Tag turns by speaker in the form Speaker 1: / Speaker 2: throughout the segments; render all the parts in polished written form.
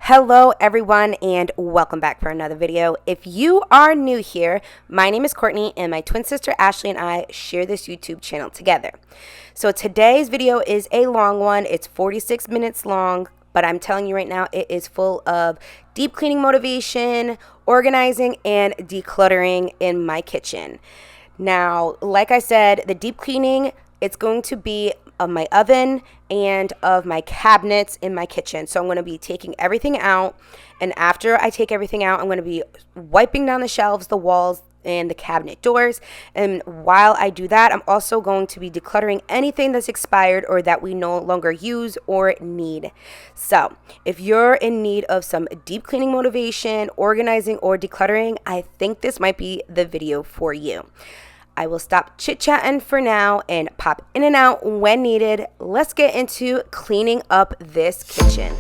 Speaker 1: Hello everyone and welcome back for another video. If you are new here, my name is Courtney and my twin sister Ashley and I share this YouTube channel together. So today's video is a long one. It's 46 minutes long, but I'm telling you right now it is full of deep cleaning motivation, organizing, and decluttering in my kitchen. Now, like I said, the deep cleaning, it's going to be of my oven and of my cabinets in my kitchen. So I'm going to be taking everything out, and after I take everything out, I'm going to be wiping down the shelves, the walls, and the cabinet doors. And while I do that, I'm also going to be decluttering anything that's expired or that we no longer use or need. So if you're in need of some deep cleaning motivation, organizing, or decluttering, I think this might be the video for you. I will stop chit-chatting for now and pop in and out when needed. Let's get into cleaning up this kitchen.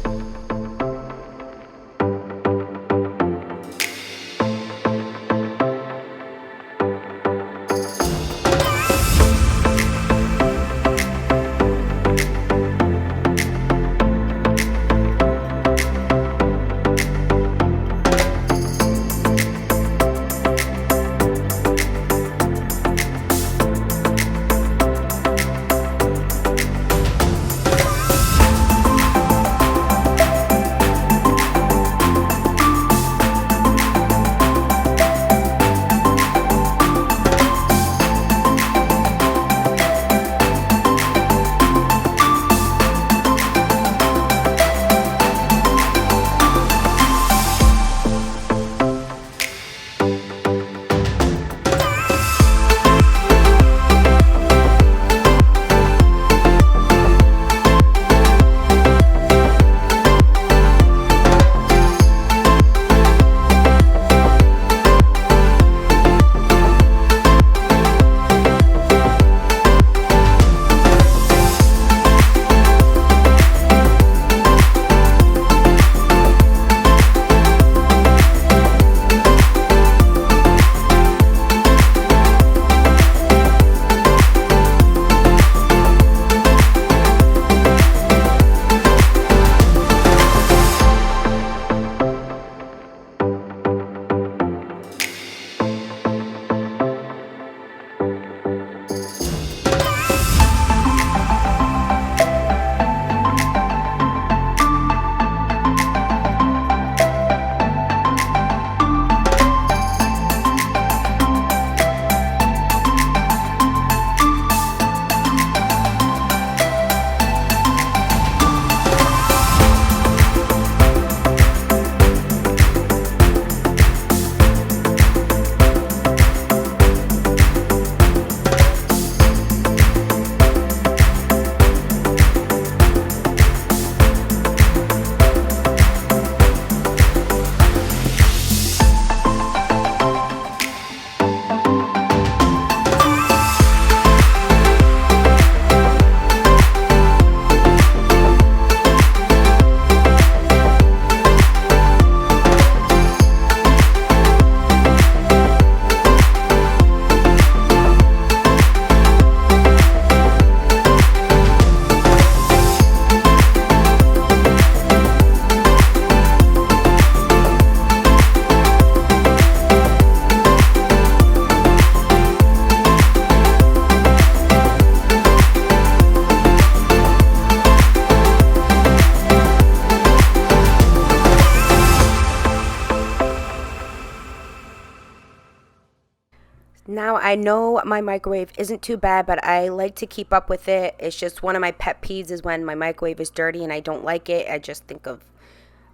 Speaker 1: Now, I know my microwave isn't too bad, but I like to keep up with it. It's just one of my pet peeves is when my microwave is dirty and I don't like it. I just think of,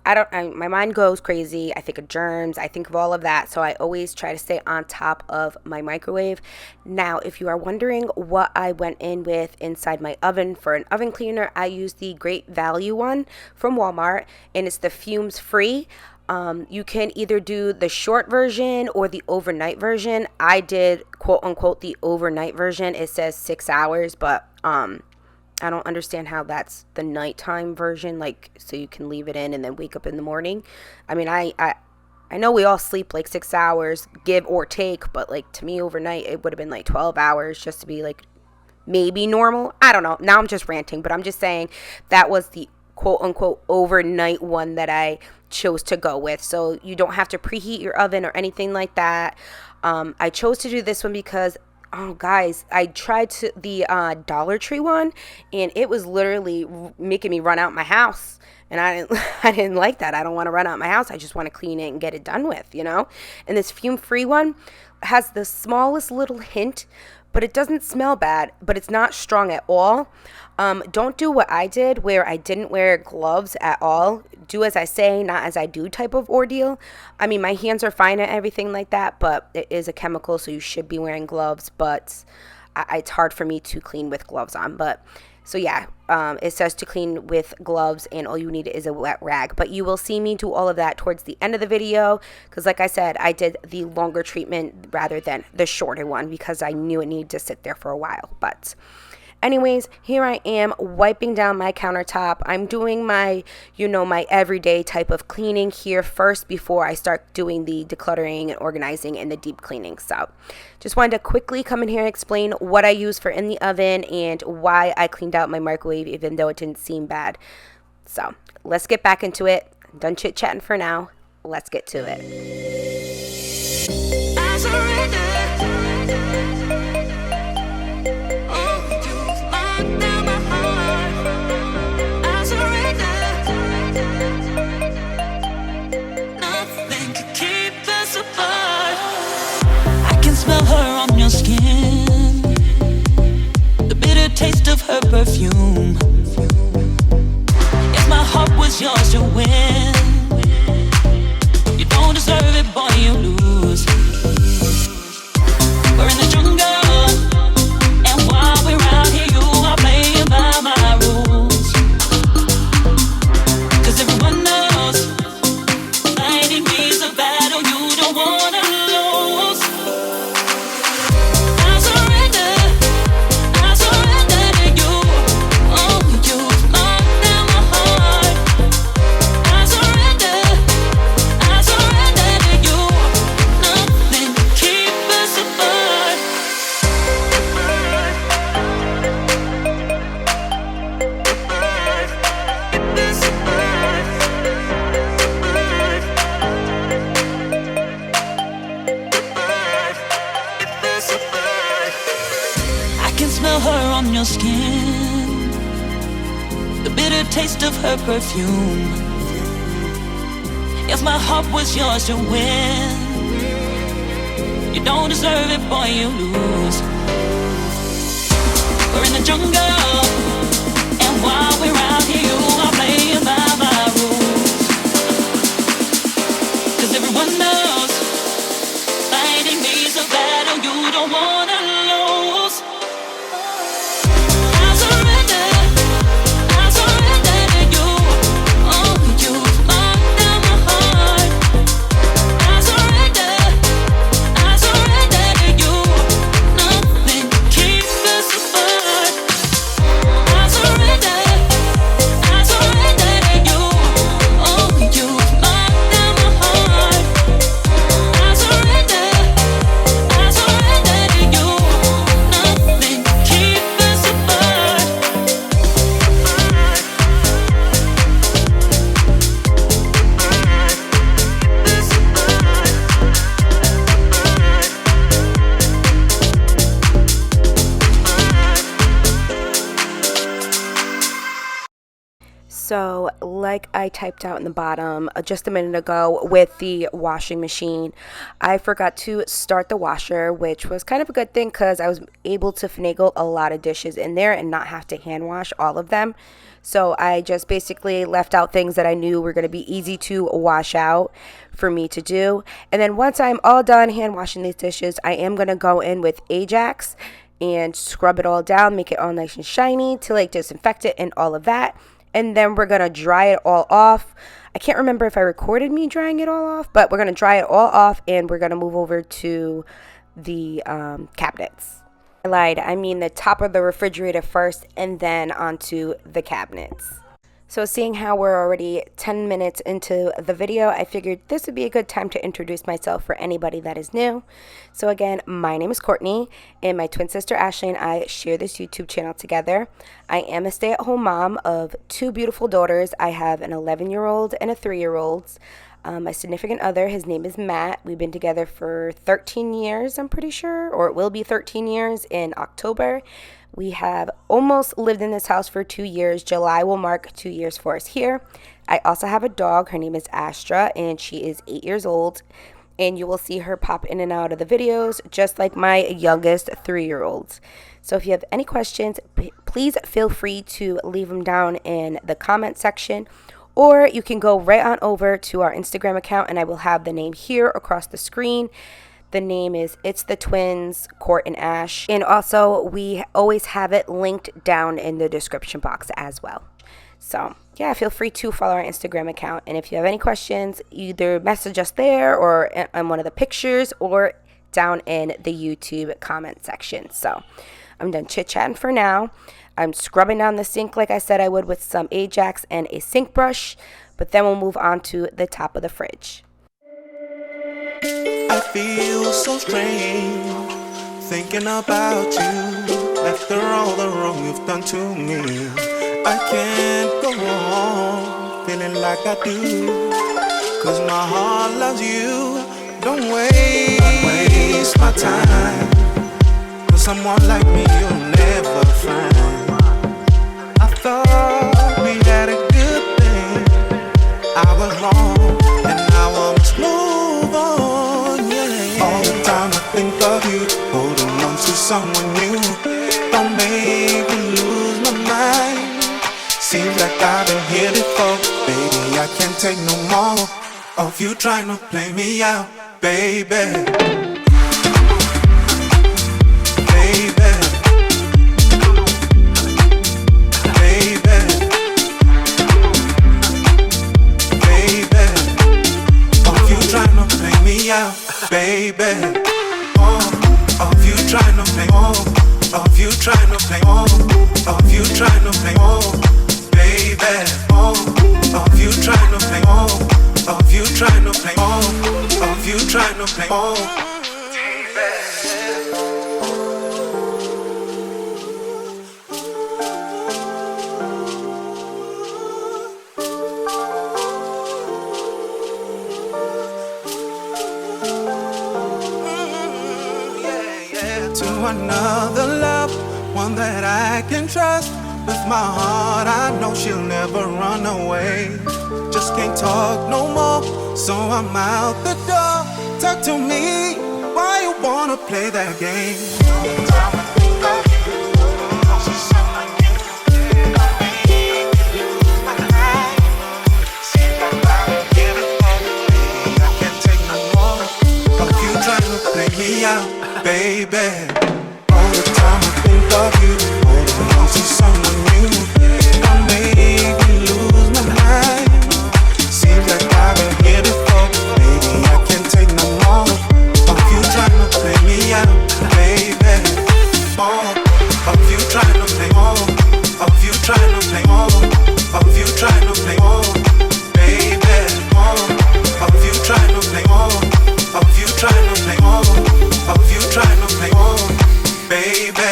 Speaker 1: my mind goes crazy. I think of germs. I think of all of that. So I always try to stay on top of my microwave. Now, if you are wondering what I went in with inside my oven for an oven cleaner, I use the Great Value one from Walmart, and it's the fumes free. You can either do the short version or the overnight version. I did quote unquote the overnight version. It says 6 hours, but I don't understand how that's the nighttime version, like so you can leave it in and then wake up in the morning. I mean, I know we all sleep like 6 hours, give or take, but like to me overnight it would have been like 12 hours just to be like maybe normal. I don't know. Now I'm just ranting, but I'm just saying that was the quote unquote overnight one that I chose to go with. So you don't have to preheat your oven or anything like that. I chose to do this one because, oh guys, I tried the Dollar Tree one, and it was literally making me run out my house. And I didn't like that. I don't want to run out my house. I just want to clean it and get it done with, you know? And this fume-free one has the smallest little hint, but it doesn't smell bad, but it's not strong at all. Don't do what I did, where I didn't wear gloves at all. Do as I say, not as I do type of ordeal. I mean, my hands are fine and everything like that, but it is a chemical, so you should be wearing gloves. But it's hard for me to clean with gloves on. But so yeah, it says to clean with gloves, and all you need is a wet rag. But you will see me do all of that towards the end of the video, because like I said, I did the longer treatment rather than the shorter one because I knew it needed to sit there for a while. But anyways, here I am wiping down my countertop. I'm doing my, my everyday type of cleaning here first before I start doing the decluttering and organizing and the deep cleaning. So just wanted to quickly come in here and explain what I use for in the oven and why I cleaned out my microwave, even though it didn't seem bad. So let's get back into it. I'm done chit-chatting for now. Let's get to it. I surrender.
Speaker 2: Taste of her perfume. If my heart was yours to win, you don't deserve it, boy, you lose. We're in the jungle, and while we're out here, you are playing by my rules. 'Cause everyone knows fighting me is a battle you don't wanna lose. Skin, the bitter taste of her perfume. If my heart was yours to win, you don't deserve it, boy, you lose. We're in the jungle, and while we're out here, you are playing by my rules. 'Cause everyone knows fighting me's a battle you don't wanna lose.
Speaker 1: So like I typed out in the bottom just a minute ago with the washing machine, I forgot to start the washer, which was kind of a good thing because I was able to finagle a lot of dishes in there and not have to hand wash all of them. So I just basically left out things that I knew were going to be easy to wash out for me to do. And then once I'm all done hand washing these dishes, I am going to go in with Ajax and scrub it all down, make it all nice and shiny to like disinfect it and all of that. And then we're going to dry it all off. I can't remember if I recorded me drying it all off, but we're going to dry it all off and we're going to move over to the cabinets. I lied. I mean the top of the refrigerator first and then onto the cabinets. So seeing how we're already 10 minutes into the video, I figured this would be a good time to introduce myself for anybody that is new. So again, my name is Courtney, and my twin sister Ashley and I share this YouTube channel together. I am a stay-at-home mom of two beautiful daughters. I have an 11-year-old and a 3-year-old. My significant other, his name is Matt. We've been together for 13 years, I'm pretty sure, or it will be 13 years in October. We have almost lived in this house for 2 years. July will mark 2 years for us here. I also have a dog. Her name is Astra, and she is 8 years old. And you will see her pop in and out of the videos, just like my youngest 3-year-olds. So if you have any questions, please feel free to leave them down in the comment section. Or you can go right on over to our Instagram account, and I will have the name here across the screen. The name is It's the Twins, Court&Ash. And also, we always have it linked down in the description box as well. So, yeah, feel free to follow our Instagram account. And if you have any questions, either message us there or on one of the pictures or down in the YouTube comment section. So, I'm done chit-chatting for now. I'm scrubbing down the sink like I said I would with some Ajax and a sink brush. But then we'll move on to the top of the fridge.
Speaker 3: I feel so strange thinking about you after all the wrong you've done to me. I can't go on feeling like I do, 'cause my heart loves you. Don't waste my time, 'cause someone like me you'll never find. I thought we had a good thing. I was wrong, and now I must move on, yeah. All the time I think of you, holding on to someone new. Don't make me lose my mind. Seems like I've been here before. Baby, I can't take no more of you trying to play me out, baby. Baby, of you trying to play, of you trying to play, of you trying to play, baby, of you trying to play, of you trying to play, of you trying to play, to another love, one that I can trust. With my heart, I know she'll never run away. Just can't talk no more, so I'm out the door. Talk to me, why you wanna play that game? I can't take no more of you trying to play me out, baby. All the time I think of you, holding on to someone new. Don't make me lose my mind. Seems like I've been here before. Baby, I can't take no more of you trying to play me out, baby. More of you trying to play, more of you trying to play, more of you trying to play, more, baby. More of you trying to play, more of you trying to play, more of you trying to play, more, baby.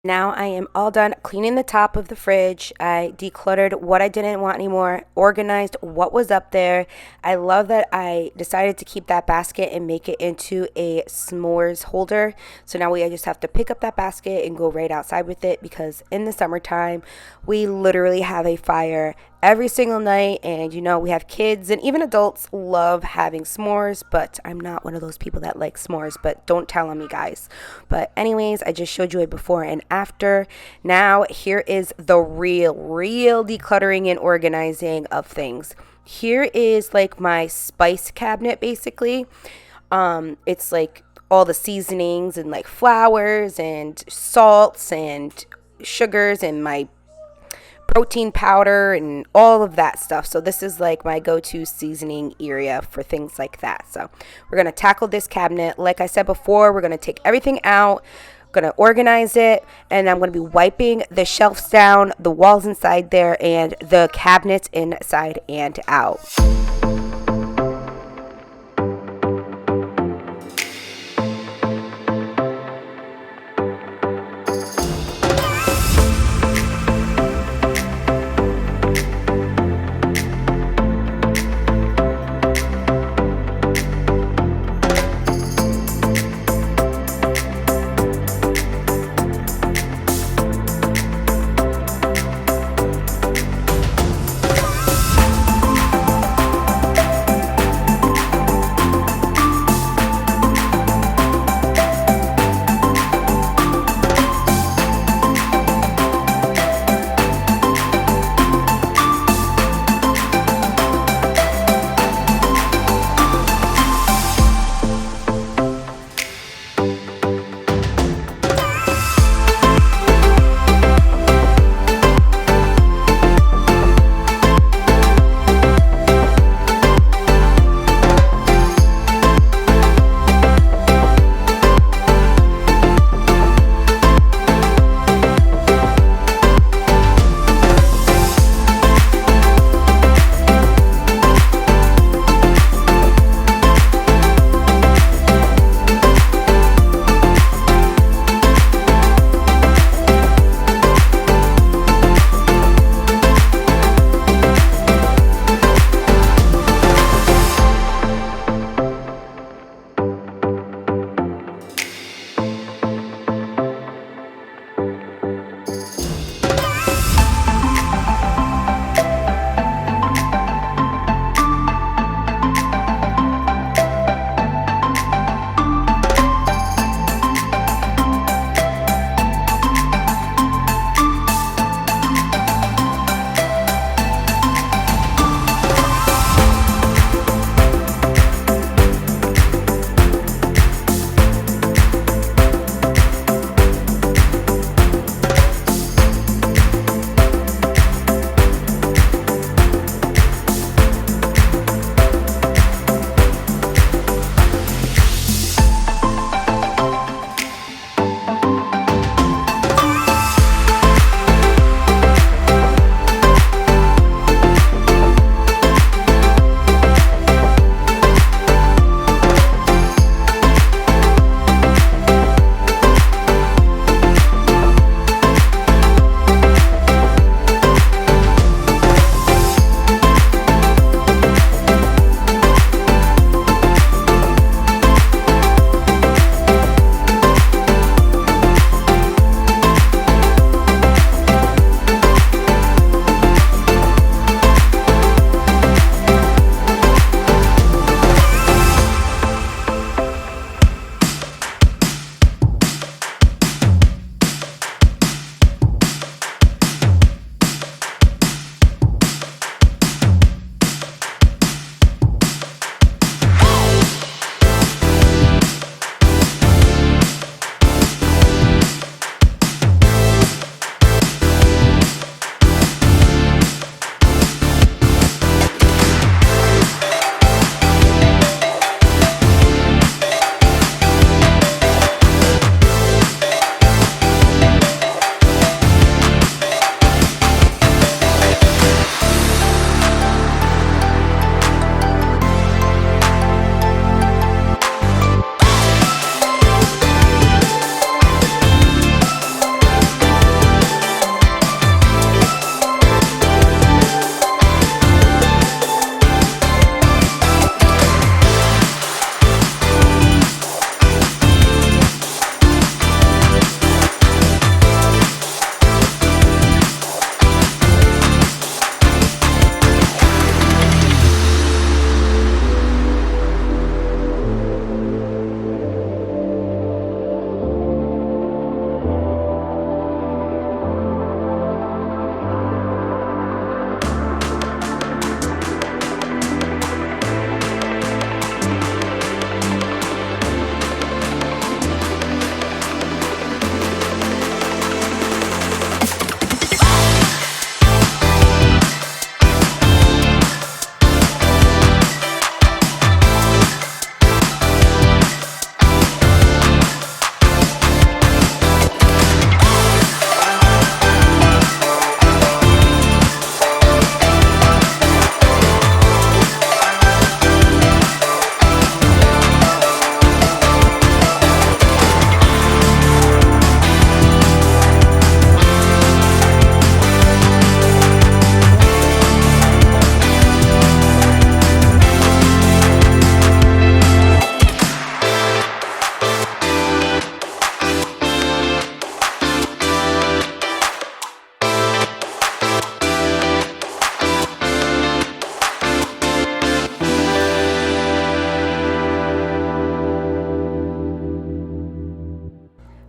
Speaker 1: Now I am all done cleaning the top of the fridge. I decluttered what I didn't want anymore, organized what was up there. I love that I decided to keep that basket and make it into a s'mores holder. So now I just have to pick up that basket and go right outside with it, because in the summertime, we literally have a fire every single night, and you know, we have kids and even adults love having s'mores, but I'm not one of those people that like s'mores, but don't tell on me, guys. But anyways, I just showed you a before and after. Now here is the real decluttering and organizing of things. Here is like my spice cabinet, basically. It's like all the seasonings and like flours and salts and sugars and my protein powder and all of that stuff. So this is like my go-to seasoning area for things like that. So we're going to tackle this cabinet. Like I said before, we're going to take everything out, going to organize it, and I'm going to be wiping the shelves down, the walls inside there, and the cabinets inside and out.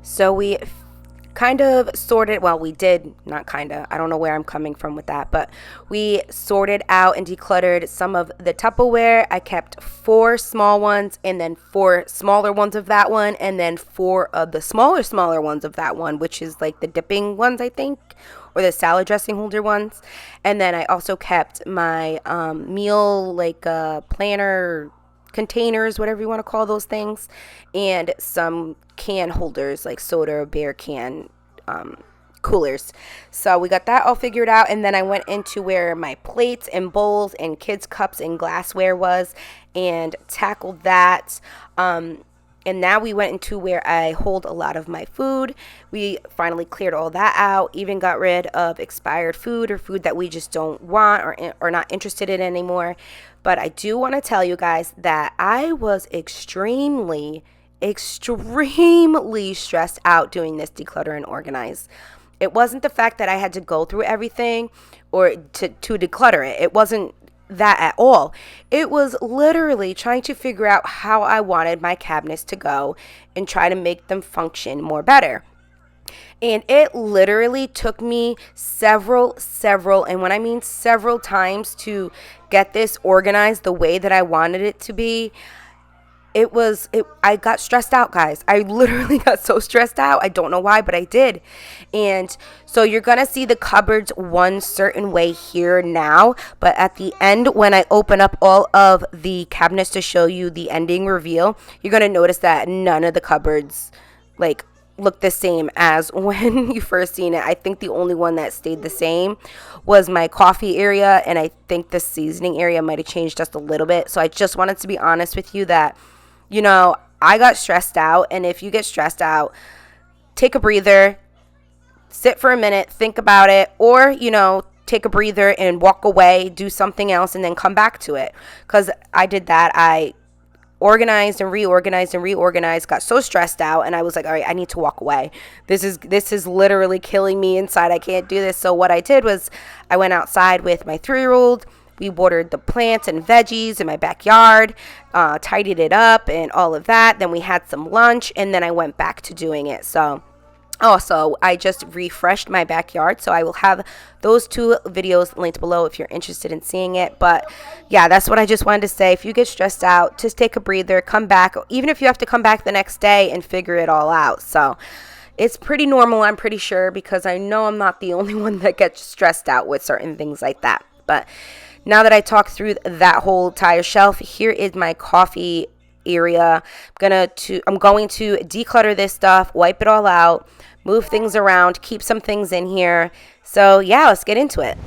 Speaker 1: So we kind of sorted, well, we did, not kind of, I don't know where I'm coming from with that, but we sorted out and decluttered some of the Tupperware. I kept 4 small ones and then 4 smaller ones of that one, and then 4 of the smaller ones of that one, which is like the dipping ones, I think, or the salad dressing holder ones. And then I also kept my meal planner containers, whatever you want to call those things, and some can holders like soda or beer can coolers. So we got that all figured out, and then I went into where my plates and bowls and kids cups and glassware was and tackled that. And now we went into where I hold a lot of my food. We finally cleared all that out, even got rid of expired food or food that we just don't want or not interested in anymore. But I do want to tell you guys that I was extremely stressed out doing this declutter and organize. It wasn't the fact that I had to go through everything or to declutter it. It wasn't that at all. It was literally trying to figure out how I wanted my cabinets to go and try to make them function more better. And it literally took me several, and when I mean several times to get this organized the way that I wanted it to be. I got stressed out, guys. I literally got so stressed out. I don't know why, but I did. And so you're going to see the cupboards one certain way here now. But at the end, when I open up all of the cabinets to show you the ending reveal, you're going to notice that none of the cupboards look the same as when you first seen it. I think the only one that stayed the same was my coffee area. And I think the seasoning area might have changed just a little bit. So I just wanted to be honest with you that I got stressed out, and if you get stressed out, take a breather, sit for a minute, think about it, or, take a breather and walk away, do something else, and then come back to it. Because I did that. I organized and reorganized, got so stressed out, and I was like, all right, I need to walk away. This is literally killing me inside. I can't do this. So what I did was I went outside with my 3-year-old. We watered the plants and veggies in my backyard, tidied it up and all of that. Then we had some lunch, and then I went back to doing it. So also, I just refreshed my backyard. So I will have those 2 videos linked below if you're interested in seeing it. But yeah, that's what I just wanted to say. If you get stressed out, just take a breather, come back, even if you have to come back the next day and figure it all out. So it's pretty normal, I'm pretty sure, because I know I'm not the only one that gets stressed out with certain things like that. But now that I talked through that whole entire shelf, here is my coffee area. I'm going to declutter this stuff, wipe it all out, move things around, keep some things in here. So yeah, let's get into it.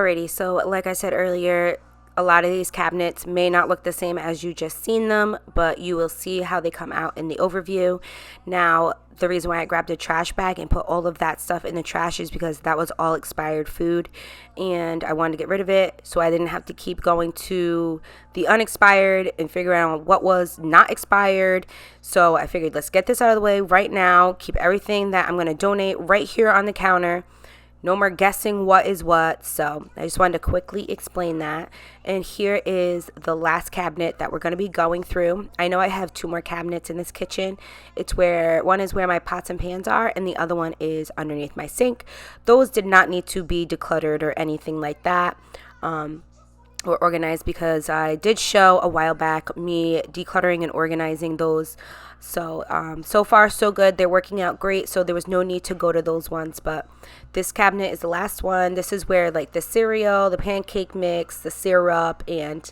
Speaker 1: Alrighty, so like I said earlier, a lot of these cabinets may not look the same as you just seen them, but you will see how they come out in the overview. Now, the reason why I grabbed a trash bag and put all of that stuff in the trash is because that was all expired food and I wanted to get rid of it so I didn't have to keep going to the unexpired and figuring out what was not expired. So I figured, let's get this out of the way right now, keep everything that I'm going to donate right here on the counter. No more guessing what is what. So I just wanted to quickly explain that. And here is the last cabinet that we're going to be going through. I know I have 2 more cabinets in this kitchen. It's where one is where my pots and pans are and the other one is underneath my sink. Those did not need to be decluttered or anything like that. Or organized, because I did show a while back me decluttering and organizing those. So so far so good. They're working out great, so there was no need to go to those ones. But this cabinet is the last one. This is where like the cereal, the pancake mix, the syrup, and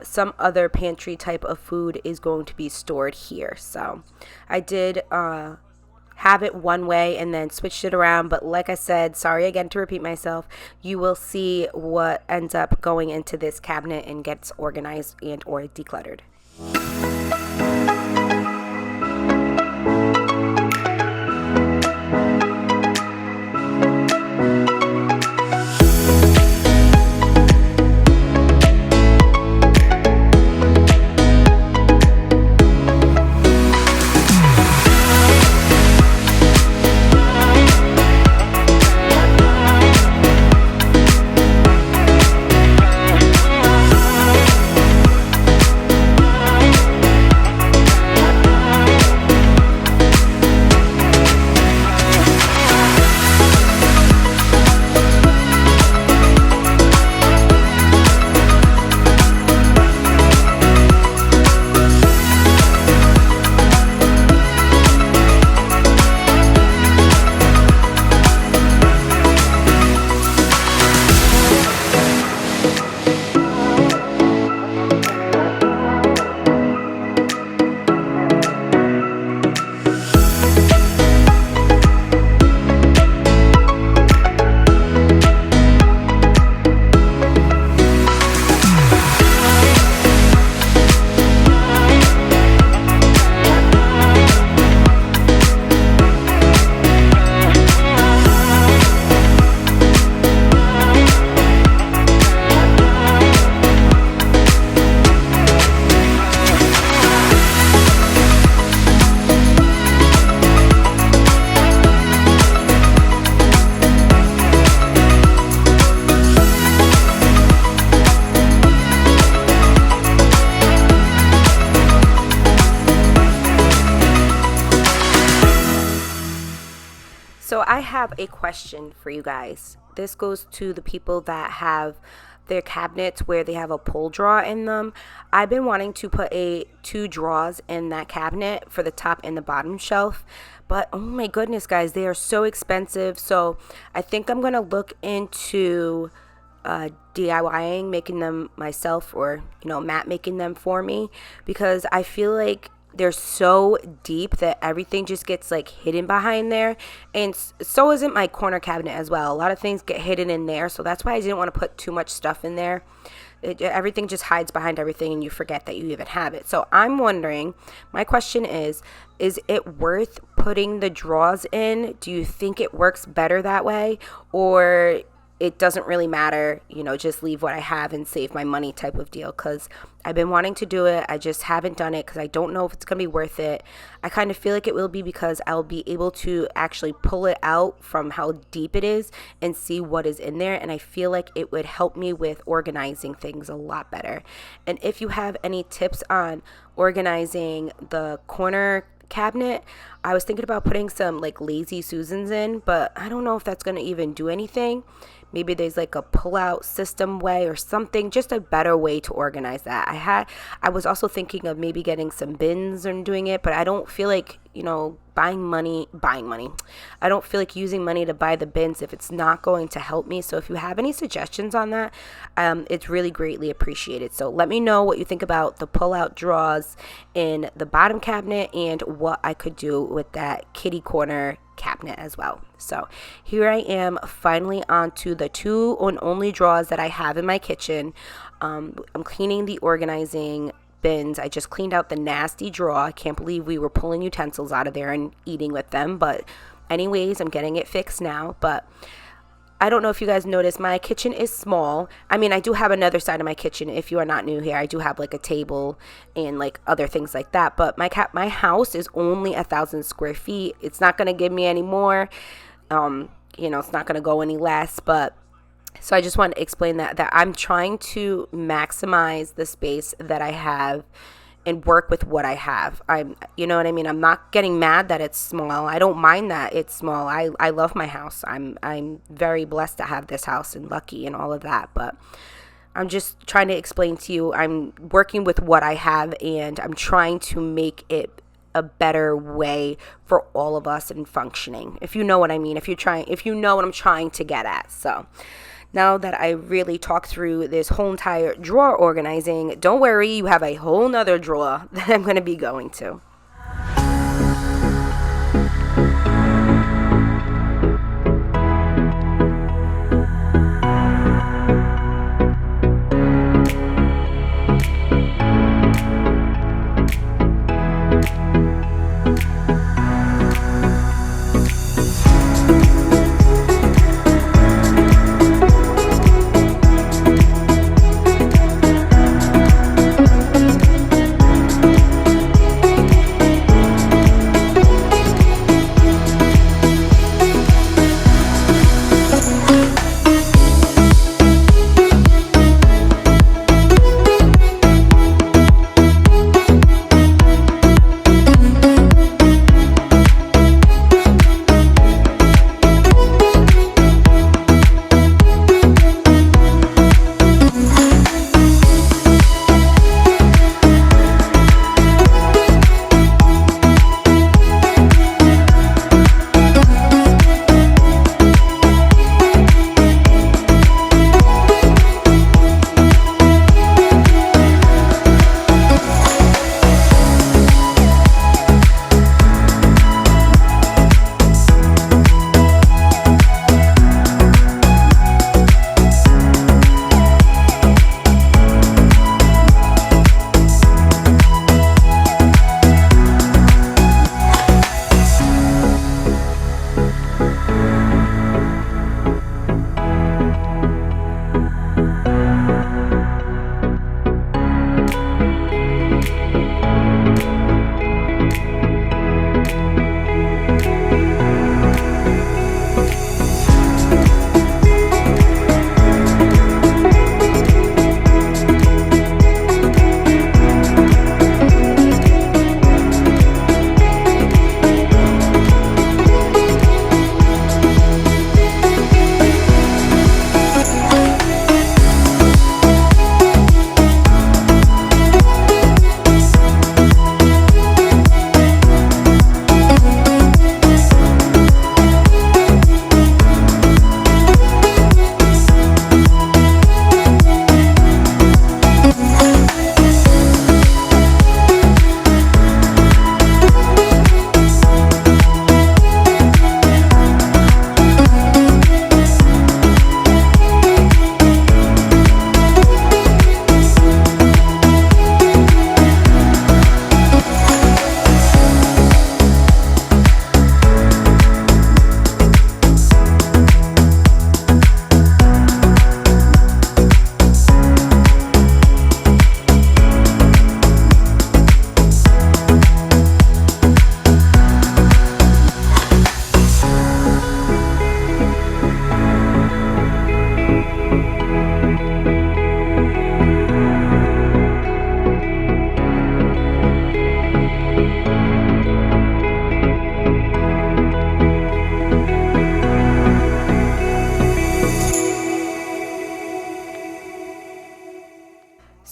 Speaker 1: some other pantry type of food is going to be stored here. So I did have it one way and then switched it around, but like I said, sorry again to repeat myself, you will see what ends up going into this cabinet and gets organized and or decluttered. So I have a question for you guys. This goes to the people that have their cabinets where they have a pull drawer in them. I've been wanting to put 2 drawers in that cabinet for the top and the bottom shelf, but oh my goodness guys, they are so expensive. So I think I'm gonna look into DIYing, making them myself, or Matt making them for me, because I feel like they're so deep that everything just gets like hidden behind there. And so isn't my corner cabinet as well. A lot of things get hidden in there, so that's why I didn't want to put too much stuff in there. Everything just hides behind everything and you forget that you even have it. So I'm wondering, my question is it worth putting the drawers in? Do you think it works better that way, or it doesn't really matter, just leave what I have and save my money type of deal? Because I've been wanting to do it. I just haven't done it because I don't know if it's going to be worth it. I kind of feel like it will be, because I'll be able to actually pull it out from how deep it is and see what is in there. And I feel like it would help me with organizing things a lot better. And if you have any tips on organizing the corner cabinet, I was thinking about putting some like lazy Susans in, but I don't know if that's going to even do anything. Maybe there's like a pull-out system way or something, just a better way to organize that. I was also thinking of maybe getting some bins and doing it, but I don't feel like buying money. I don't feel like using money to buy the bins if it's not going to help me. So if you have any suggestions on that, it's really greatly appreciated. So let me know what you think about the pull-out drawers in the bottom cabinet and what I could do with that kitty corner cabinet as well. So here I am finally onto the 2 and only drawers that I have in my kitchen. I'm cleaning the organizing bins. I just cleaned out the nasty drawer. I can't believe we were pulling utensils out of there and eating with them, but anyways, I'm getting it fixed now. But I don't know if you guys noticed, my kitchen is small. I mean, I do have another side of my kitchen. If you are not new here, I do have like a table and like other things like that. But my house is only 1,000 square feet. It's not going to give me any more. It's not going to go any less. But so I just want to explain that I'm trying to maximize the space that I have and work with what I have. You know what I mean? I'm not getting mad that it's small. I don't mind that it's small. I love my house. I'm very blessed to have this house and lucky and all of that. But I'm just trying to explain to you, I'm working with what I have and I'm trying to make it a better way for all of us in functioning. If you know what I mean, if you know what I'm trying to get at. So now that I really talked through this whole entire drawer organizing, don't worry, you have a whole nother drawer that I'm going to be going to.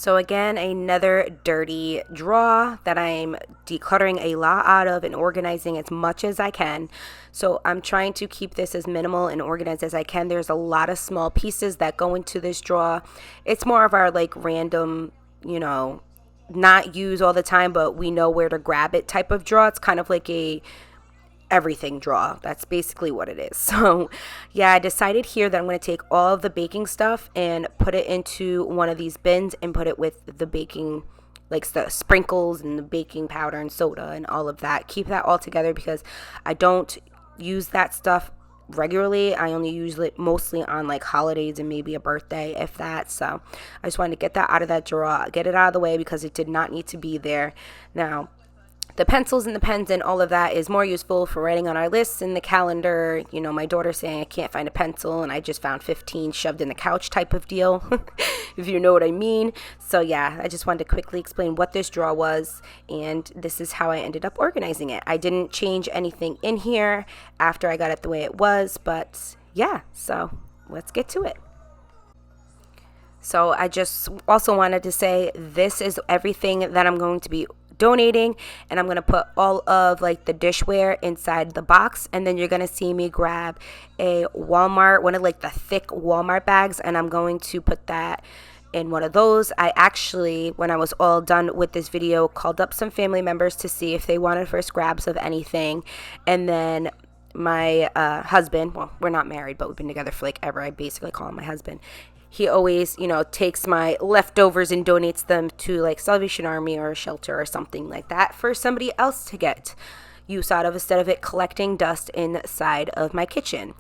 Speaker 1: So again, another dirty drawer that I'm decluttering a lot out of and organizing as much as I can. So I'm trying to keep this as minimal and organized as I can. There's a lot of small pieces that go into this drawer. It's more of our like random, not use all the time, but we know where to grab it type of drawer. It's kind of like a everything drawer. That's basically what it is. So yeah, I decided here that I'm going to take all of the baking stuff and put it into one of these bins and put it with the baking, like the sprinkles and the baking powder and soda and all of that. Keep that all together because I don't use that stuff regularly. I only use it mostly on like holidays and maybe a birthday, if that. So I just wanted to get that out of that drawer, get it out of the way because it did not need to be there. Now, the pencils and the pens and all of that is more useful for writing on our lists in the calendar. My daughter saying I can't find a pencil and I just found 15 shoved in the couch type of deal, if you know what I mean. So yeah, I just wanted to quickly explain what this drawer was, and this is how I ended up organizing it. I didn't change anything in here after I got it the way it was, but yeah, so let's get to it. So I just also wanted to say this is everything that I'm going to be donating, and I'm going to put all of like the dishware inside the box, and then you're going to see me grab a Walmart, one of like the thick Walmart bags, and I'm going to put that in one of those. I actually, when I was all done with this video, called up some family members to see if they wanted first grabs of anything, and then my husband, well, we're not married, but we've been together for like ever. I basically call him my husband. He always, takes my leftovers and donates them to like Salvation Army or a shelter or something like that for somebody else to get use out of, instead of it collecting dust inside of my kitchen.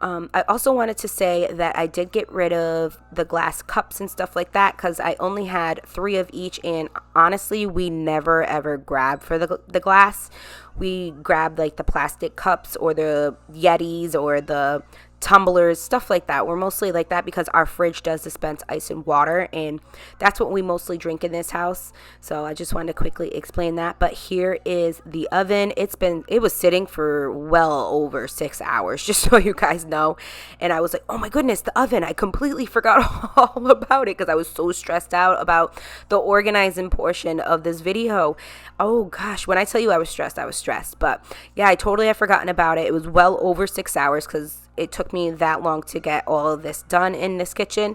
Speaker 1: I also wanted to say that I did get rid of the glass cups and stuff like that because I only had 3 of each, and honestly, we never ever grab for the glass. We grab like the plastic cups or the Yetis or the tumblers, stuff like that. We're mostly like that because our fridge does dispense ice and water, and that's what we mostly drink in this house. So I just wanted to quickly explain that. But here is the oven. It was sitting for well over 6 hours, just so you guys know. And I was like, oh my goodness, the oven, I completely forgot all about it because I was so stressed out about the organizing portion of this video. Oh gosh, when I tell you I was stressed. But yeah, I totally had forgotten about it. It was well over 6 hours because it took me that long to get all of this done in this kitchen.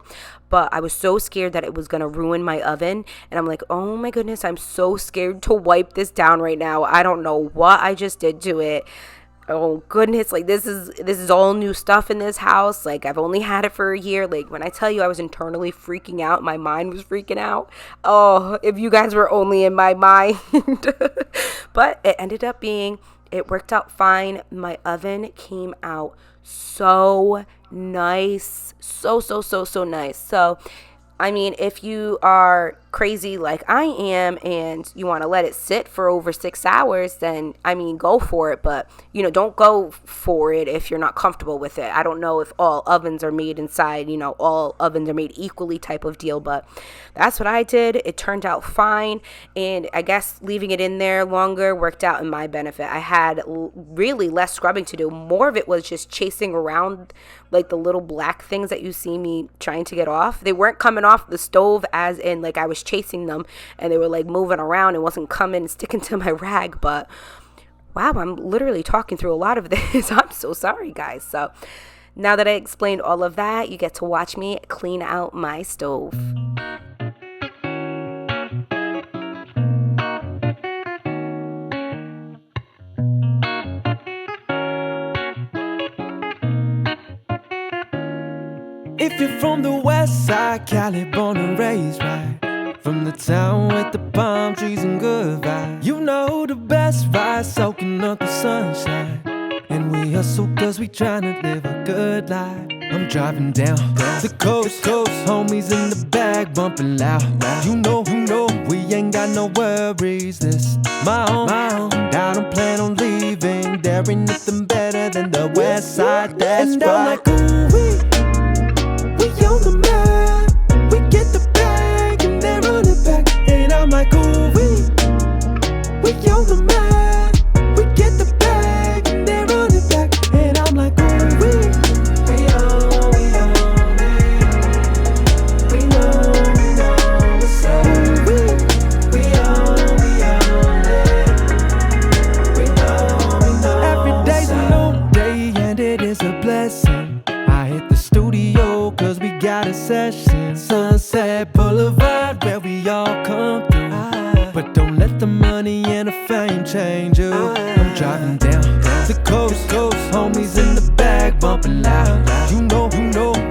Speaker 1: But I was so scared that it was going to ruin my oven. And I'm like, oh my goodness, I'm so scared to wipe this down right now. I don't know what I just did to it. Oh goodness, like this is all new stuff in this house. Like I've only had it for a year. Like when I tell you I was internally freaking out, my mind was freaking out. Oh, if you guys were only in my mind. But it ended up it worked out fine. My oven came out so nice. So nice. So, I mean, if you are crazy like I am and you want to let it sit for over 6 hours, then I mean, go for it. But don't go for it if you're not comfortable with it. I don't know if all ovens are made inside, all ovens are made equally type of deal, but that's what I did. It turned out fine, and I guess leaving it in there longer worked out in my benefit. I had really less scrubbing to do. More of it was just chasing around like the little black things that you see me trying to get off. They weren't coming off the stove as in like I was chasing them and they were like moving around and wasn't coming and sticking to my rag. But wow, I'm literally talking through a lot of this. I'm so sorry, guys. So now that I explained all of that, you get to watch me clean out my stove.
Speaker 4: If you're from the west side, Cali, born and raised right from the town with the palm trees and good vibes, you know the best ride, soaking up the sunshine. And we hustle cause we tryna live a good life. I'm driving down the coast, homies in the bag bumping loud. You know, we ain't got no worries. This my home, and I don't plan on leaving. There ain't nothing better than the west side, that's and right. I'm like, ooh, we on the map. We get the bag and they run it back. And I'm like, ooh, we on the map. We get the bag and they run it back. And I'm like, ooh, we on it. We know what's up. do. But don't let the money and the fame change you. I'm driving down the coast, homies in the bag bumping loud. You know,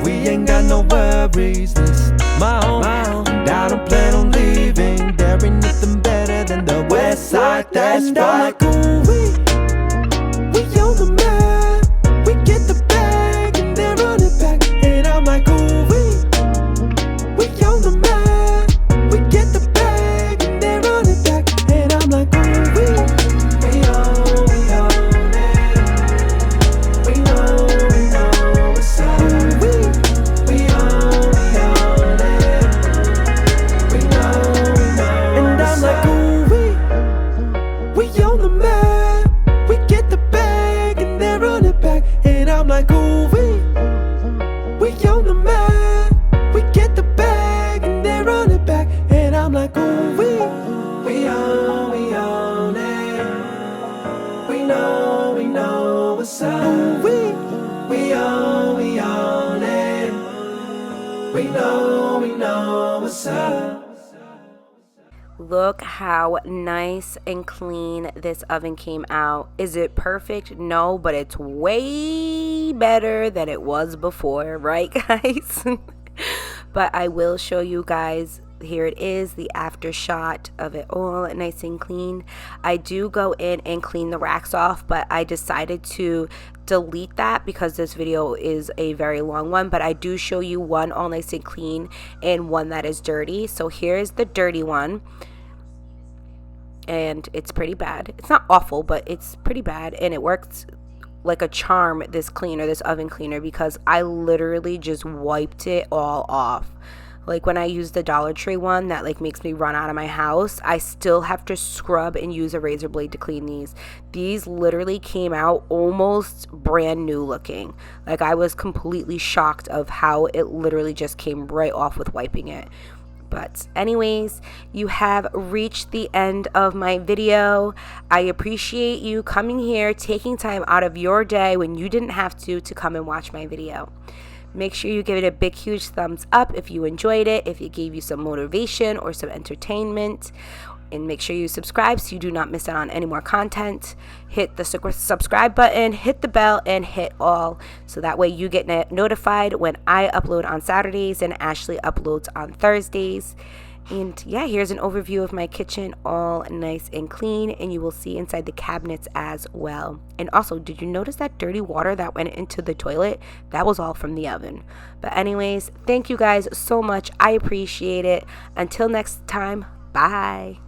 Speaker 4: we ain't got no worries. This my home, and I don't plan on leaving. There ain't nothing better than the west side, that's right. I'm like, ooh, we on the map. We get the bag and then run it back. And I'm like, ooh, we on the map. We get the bag and then run it back. And I'm like, ooh, we own it. We know what's up. We own it. We know. And I'm like, ooh, we on the map. We get the bag and then run it back. And I'm like, ooh, we on the map. We get the bag and then run it back. And I'm like, ooh, we own it. We know what's up. Ooh, we own it. We know what's up.
Speaker 1: Look how nice and clean this oven came out. Is it perfect? No, but it's way better than it was before, right, guys? But I will show you guys. Here it is, the after shot of it all nice and clean. I do go in and clean the racks off, but I decided to delete that because this video is a very long one. But I do show you one all nice and clean and one that is dirty. So here's the dirty one, and it's pretty bad. It's not awful, but it's pretty bad, and it works like a charm, this oven cleaner, because I literally just wiped it all off. Like when I use the Dollar Tree one that like makes me run out of my house, I still have to scrub and use a razor blade to clean these. These literally came out almost brand new looking. Like I was completely shocked of how it literally just came right off with wiping it. But anyways, you have reached the end of my video. I appreciate you coming here, taking time out of your day when you didn't have to come and watch my video. Make sure you give it a big, huge thumbs up if you enjoyed it, if it gave you some motivation or some entertainment. And make sure you subscribe so you do not miss out on any more content. Hit the subscribe button, hit the bell, and hit all. So that way you get notified when I upload on Saturdays and Ashley uploads on Thursdays. And yeah, here's an overview of my kitchen, all nice and clean, and you will see inside the cabinets as well. And also, did you notice that dirty water that went into the toilet? That was all from the oven. But anyways, thank you guys so much. I appreciate it. Until next time, bye.